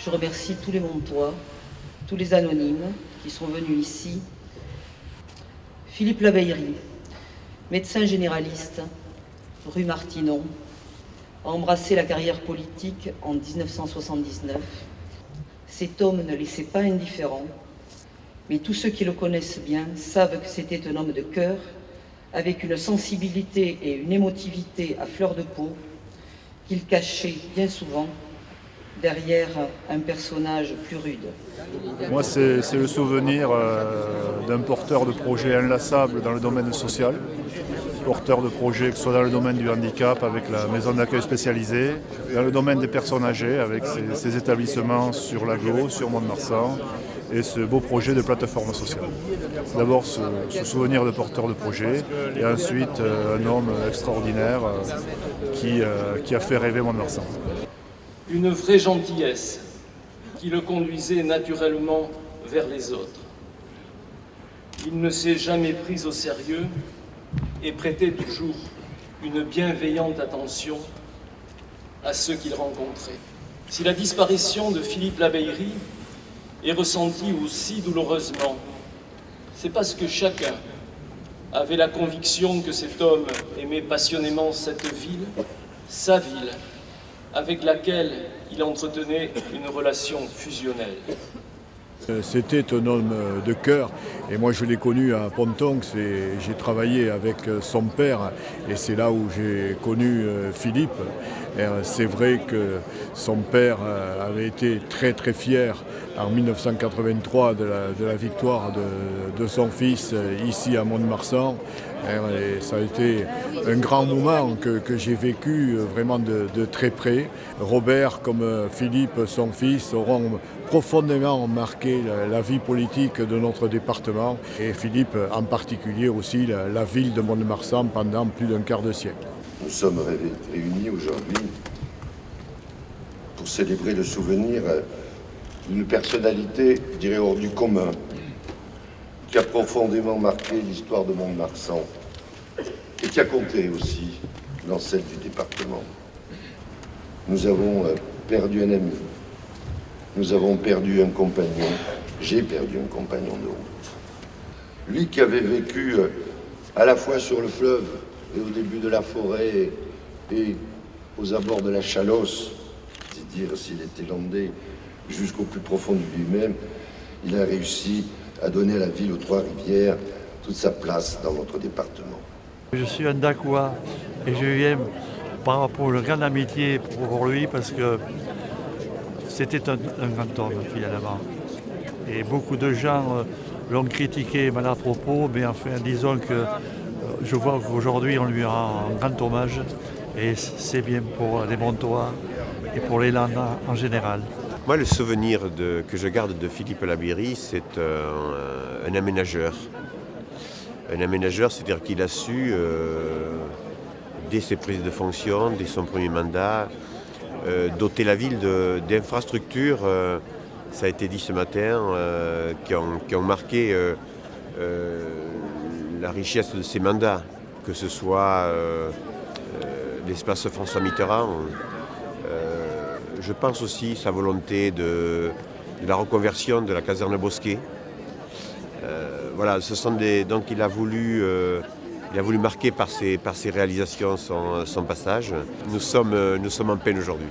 Je remercie tous les Montois, tous les anonymes qui sont venus ici. Philippe Labeillerie, médecin généraliste, rue Martinon, a embrassé la carrière politique en 1979. Cet homme ne laissait pas indifférent, mais tous ceux qui le connaissent bien savent que c'était un homme de cœur, avec une sensibilité et une émotivité à fleur de peau, qu'il cachait bien souvent derrière un personnage plus rude. Moi, c'est le souvenir d'un porteur de projet inlassable dans le domaine social, porteur de projet que ce soit dans le domaine du handicap avec la maison d'accueil spécialisée, dans le domaine des personnes âgées avec ses établissements sur l'Aglo, sur Mont-de-Marsan et ce beau projet de plateforme sociale. D'abord ce souvenir de porteur de projet et ensuite un homme extraordinaire qui a fait rêver Mont-de-Marsan. Une vraie gentillesse qui le conduisait naturellement vers les autres. Il ne s'est jamais pris au sérieux et prêtait toujours une bienveillante attention à ceux qu'il rencontrait. Si la disparition de Philippe Labeillerie est ressentie aussi douloureusement, c'est parce que chacun avait la conviction que cet homme aimait passionnément cette ville, sa ville, avec laquelle il entretenait une relation fusionnelle. C'était un homme de cœur et moi je l'ai connu à Pontonx et j'ai travaillé avec son père et c'est là où j'ai connu Philippe. Et c'est vrai que son père avait été très très fier en 1983 de la victoire de son fils ici à Mont-de-Marsan. Et ça a été un grand moment que j'ai vécu vraiment de très près. Robert comme Philippe, son fils, auront profondément marqué la vie politique de notre département et Philippe en particulier aussi la ville de Mont-de-Marsan pendant plus d'un quart de siècle. Nous sommes réunis aujourd'hui pour célébrer le souvenir d'une personnalité, je dirais, hors du commun, qui a profondément marqué l'histoire de Mont-de-Marsan et qui a compté aussi dans celle du département. Nous avons perdu un ami, nous avons perdu un compagnon, j'ai perdu un compagnon de route. Lui qui avait vécu à la fois sur le fleuve et au début de la forêt et aux abords de la Chalosse, c'est dire s'il était landais jusqu'au plus profond de lui-même, il a réussi à donner à la ville aux Trois-Rivières toute sa place dans notre département. Je suis un Dacois et je viens par rapport à une grande amitié pour lui parce que c'était un grand homme finalement. Et beaucoup de gens l'ont critiqué mal à propos, mais enfin disons que je vois qu'aujourd'hui on lui rend un grand hommage et c'est bien pour les Montois et pour les Landes en général. Moi, le souvenir que je garde de Philippe Labeillerie, c'est un aménageur. Un aménageur, c'est-à-dire qu'il a su, dès ses prises de fonction, dès son premier mandat, doter la ville d'infrastructures, ça a été dit ce matin, qui ont marqué la richesse de ses mandats, que ce soit l'espace François Mitterrand. Je pense aussi sa volonté de la reconversion de la caserne Bosquet. Voilà, donc il a voulu marquer par ses réalisations son passage. Nous sommes en peine aujourd'hui.